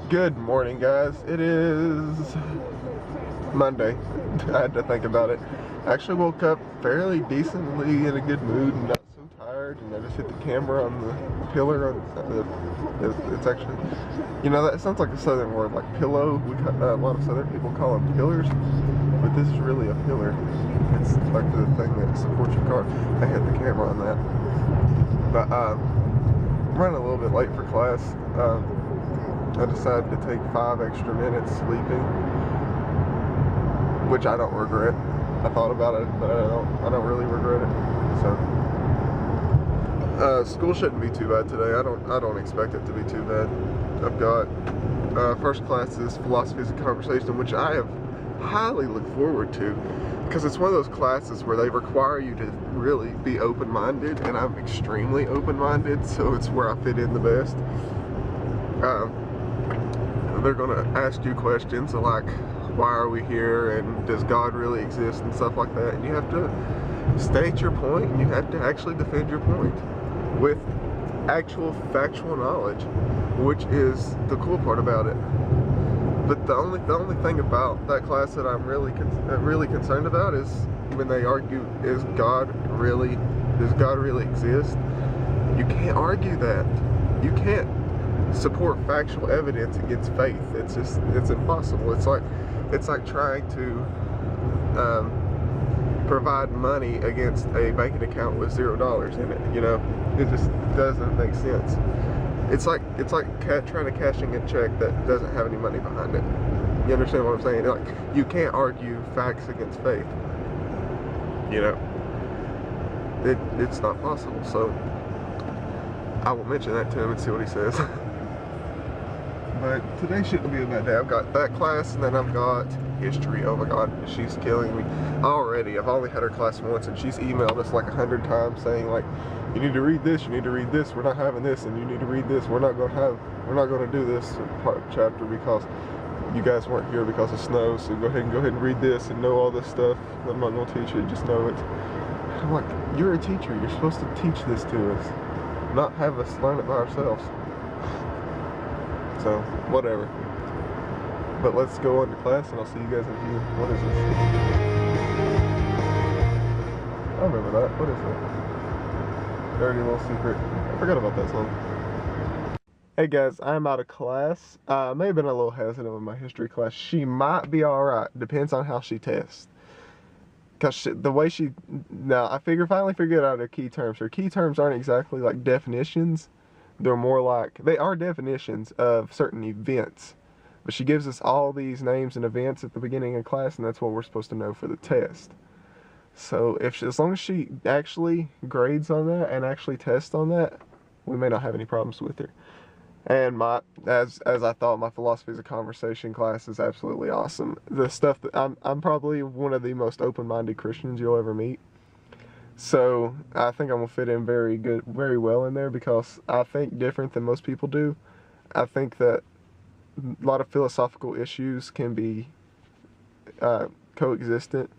Good morning, guys. It is Monday. I had to think about it. I actually woke up fairly decently in a good mood and not so tired, and I just hit the camera on the pillar it's actually, that sounds like a southern word, like pillow. A lot of southern people call them pillars, but this is really a pillar. It's like the thing that supports your car. I hit the camera on that. But I'm running a little bit late for class. I decided to take 5 extra minutes sleeping, which I don't regret. I thought about it, but I don't really regret it. So school shouldn't be too bad today. I don't expect it to be too bad. I've got first class is philosophies of conversation, which I have highly looked forward to, because it's one of those classes where they require you to really be open-minded, and I'm extremely open-minded, so it's where I fit in the best. They're going to ask you questions like, why are we here, and does God really exist, and stuff like that, and you have to state your point, and you have to actually defend your point with actual factual knowledge, which is the cool part about it. But the only thing about that class that I'm really concerned about is when they argue, does God really exist? You can't argue that. You can't support factual evidence against faith. It's impossible. It's like trying to provide money against a banking account with $0 in it. It just doesn't make sense. It's like trying to cash in a check that doesn't have any money behind it. You understand what I'm saying? Like, you can't argue facts against faith. It's not possible. So I will mention that to him and see what he says. But today shouldn't be a bad day. I've got that class, and then I've got history. Oh my God, she's killing me already. I've only had her class once, and she's emailed us like 100 times saying, like, you need to read this, you need to read this, we're not having this, and you need to read this, we're not going to do this part chapter because you guys weren't here because of snow, so go ahead and read this and know all this stuff. I'm not going to teach you, just know it. I'm like, you're a teacher, you're supposed to teach this to us, not have us learn it by ourselves. So, whatever. But let's go on to class, and I'll see you guys in a few. What is this? I remember that. What is it? Dirty Little Secret. I forgot about that song. Hey guys, I'm out of class. I may have been a little hesitant with my history class. She might be alright. Depends on how she tests. Because the way I finally figured out her key terms. Her key terms aren't exactly like definitions. They're more like, they are definitions of certain events. But she gives us all these names and events at the beginning of class, and that's what we're supposed to know for the test. So as long as she actually grades on that and actually tests on that, we may not have any problems with her. And as I thought, my philosophies of conversation class is absolutely awesome. The stuff that I'm probably one of the most open-minded Christians you'll ever meet. So I think I'm gonna fit in very well in there, because I think different than most people do. I think that a lot of philosophical issues can be coexistent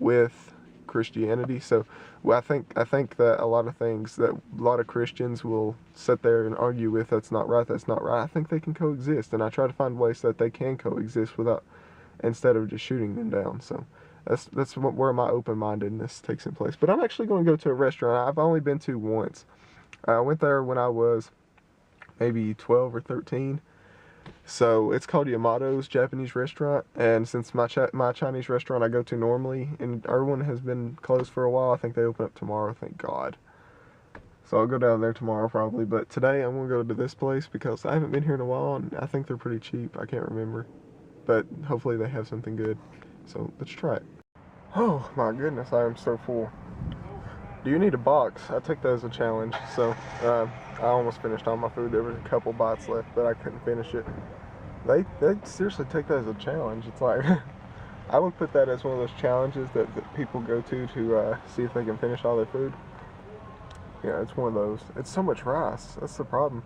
with Christianity. So I think that a lot of things that a lot of Christians will sit there and argue with, that's not right, I think they can coexist, and I try to find ways that they can coexist instead of just shooting them down. So that's where my open-mindedness takes in place. But I'm actually going to go to a restaurant I've only been to once. I went there when I was maybe 12 or 13. So it's called Yamato's Japanese restaurant, and since my Chinese restaurant I go to normally in Irwin has been closed for a while, I think they open up tomorrow, thank God. So I'll go down there tomorrow probably, but today I'm going to go to this place because I haven't been here in a while, and I think they're pretty cheap. I can't remember, but hopefully they have something good. So let's try it. Oh my goodness, I am so full. Do you need a box? I took that as a challenge. So I almost finished all my food. There was a couple bites left, but I couldn't finish it. They seriously take that as a challenge. It's like, I would put that as one of those challenges that people go to see if they can finish all their food. Yeah, it's one of those. It's so much rice. That's the problem.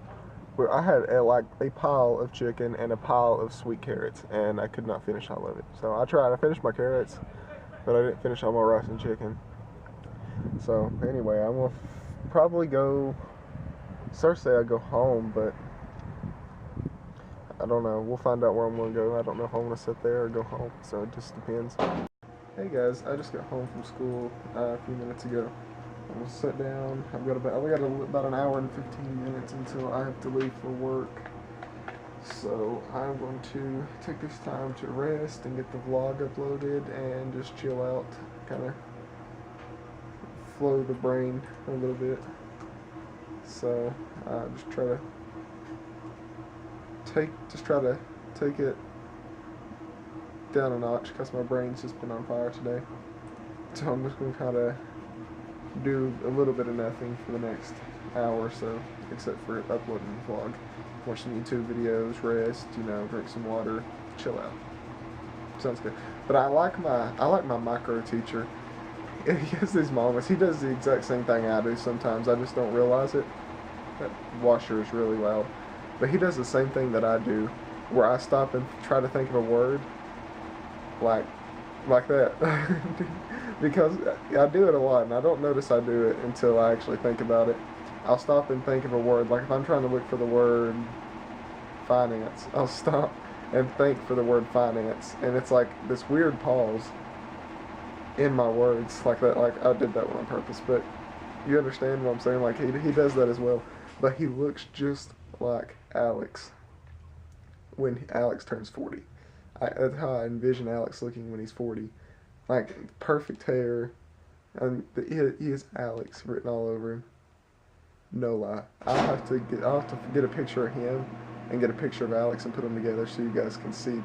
Where I had like a pile of chicken and a pile of sweet carrots, and I could not finish all of it. So I tried. I finished my carrots, but I didn't finish all my rice and chicken. So anyway, I'm gonna probably go. Thursday I go home, but I don't know. We'll find out where I'm going to go. I don't know if I want to sit there or go home, so it just depends. Hey guys, I just got home from school a few minutes ago. I'm going to sit down. I've got about an hour and 15 minutes until I have to leave for work. So I'm going to take this time to rest and get the vlog uploaded and just chill out, kind of flow the brain a little bit. So just try to take it down a notch because my brain's just been on fire today. So I'm just going to kind of do a little bit of nothing for the next hour or so, except for uploading the vlog. Watch some YouTube videos, rest, drink some water, chill out. Sounds good. But I like my micro teacher. He has these moments. He does the exact same thing I do sometimes. I just don't realize it. That washer is really loud. But he does the same thing that I do, where I stop and try to think of a word like that. Because I do it a lot, and I don't notice I do it until I actually think about it. I'll stop and think of a word. Like if I'm trying to look for the word finance, I'll stop and think for the word finance. And it's like this weird pause in my words like that. Like I did that one on purpose, but you understand what I'm saying? Like he does that as well. But he looks just like Alex when Alex turns 40. That's how I envision Alex looking when he's 40. Like perfect hair, and he is Alex written all over him. No lie. I'll have to get a picture of him and get a picture of Alex and put them together so you guys can see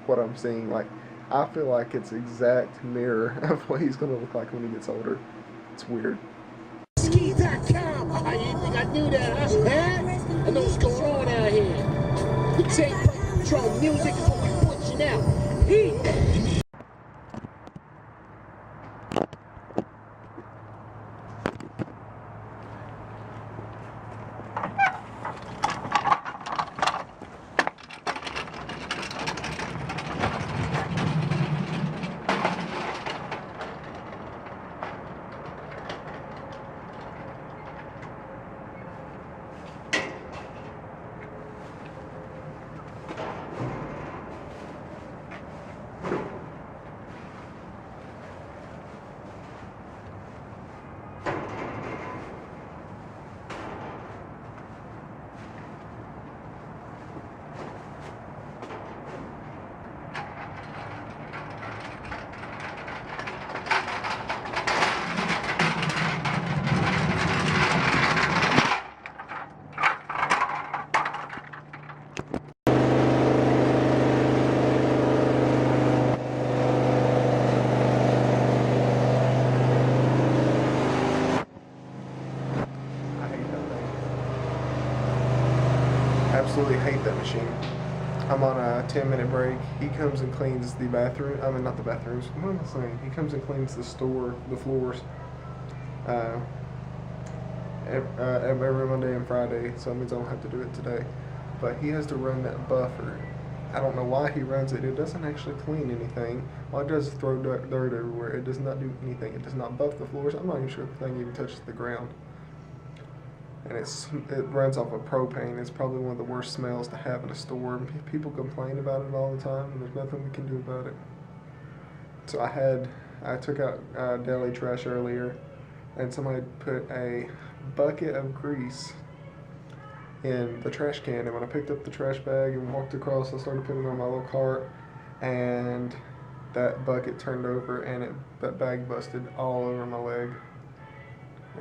what I'm seeing. Like I feel like it's exact mirror of what he's gonna look like when he gets older. It's weird. Ski.com. I didn't think I knew that. Huh? I know what's going on out here. We take control. Music is what we put you now. Heat. Absolutely hate that machine. I'm on a 10-minute break. He comes and cleans the bathroom. I mean, not the bathrooms. What am I saying? He comes and cleans the floors, every Monday and Friday. So that means I don't have to do it today. But he has to run that buffer. I don't know why he runs it. It doesn't actually clean anything. All it does is throw dirt everywhere. It does not do anything. It does not buff the floors. I'm not even sure if the thing even touches the ground. And it runs off of propane. It's probably one of the worst smells to have in a store. People complain about it all the time, and there's nothing we can do about it. So I took out deli trash earlier, and somebody put a bucket of grease in the trash can. And when I picked up the trash bag and walked across, I started putting it on my little cart, and that bucket turned over, and that bag busted all over my leg.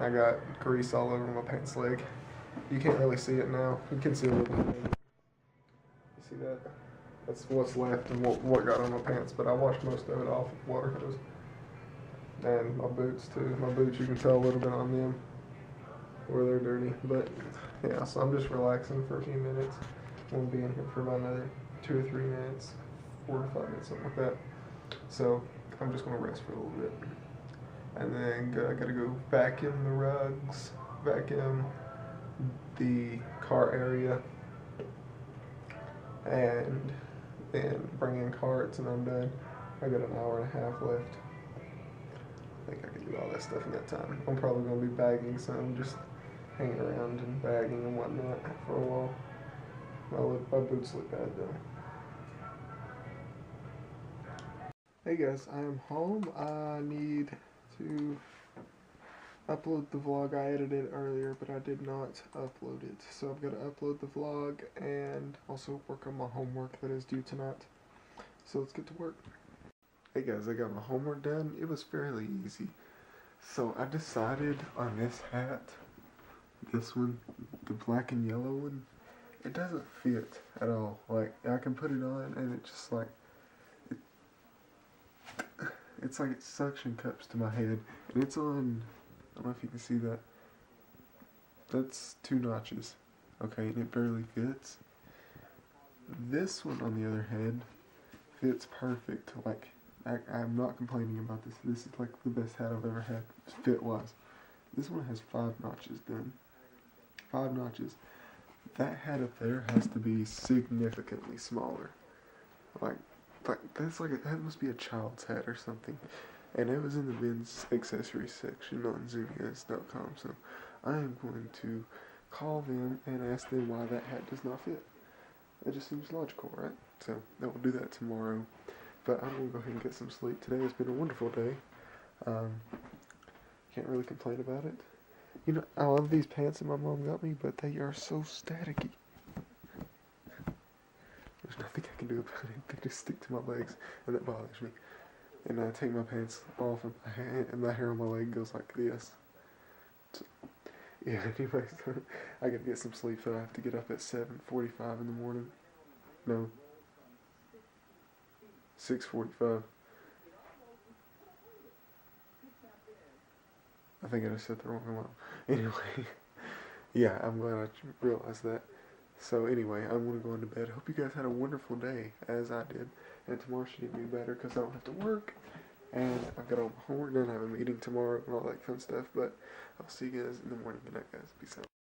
I got grease all over my pants leg. You can't really see it now. You can see a little bit. You see that? That's what's left and what got on my pants, but I washed most of it off with water hose. And my boots too. My boots, you can tell a little bit on them where they're dirty. But yeah, so I'm just relaxing for a few minutes. Won't be in here for about another 2 or 3 minutes, 4 to 5 minutes, something like that. So I'm just gonna rest for a little bit. And then I gotta go vacuum the rugs, vacuum the car area, and then bring in carts, and I'm done. I got an hour and a half left. I think I can do all that stuff in that time. I'm probably gonna be bagging some, just hanging around and bagging and whatnot for a while. My boots look bad though. Hey guys, I am home. I need to upload the vlog. I edited earlier, but I did not upload it. So I've got to upload the vlog and also work on my homework that is due tonight. So let's get to work. Hey guys, I got my homework done. It was fairly easy. So I decided on this hat, this one, the black and yellow one. It doesn't fit at all. Like, I can put it on and it just like, it's like it suction cups to my head. And it's on, I don't know if you can see that. That's 2 notches. Okay, and it barely fits. This one, on the other hand, fits perfect. Like, I'm not complaining about this. This is like the best hat I've ever had, fit-wise. This one has 5 notches done. 5 notches. That hat up there has to be significantly smaller. Like that's like that must be a child's hat or something. And it was in the men's accessories section on Zumiez.com. So I am going to call them and ask them why that hat does not fit. It just seems logical, right? So I will do that tomorrow. But I'm going to go ahead and get some sleep. Today has been a wonderful day. Can't really complain about it. You know, I love these pants that my mom got me, but they are so staticky. There's nothing I can do about it. They just stick to my legs, and that bothers me. And I take my pants off, and my hair on my leg goes like this. So, yeah, anyway, so I gotta get some sleep, so I have to get up at 7:45 in the morning. No. 6:45. I think I just set the wrong alarm. Anyway, yeah, I'm glad I realized that. So anyway, I'm going to go into bed. Hope you guys had a wonderful day, as I did. And tomorrow should even be better because I don't have to work. And I've got all my homework done. I have a meeting tomorrow and all that fun stuff. But I'll see you guys in the morning. Good night, guys. Peace out.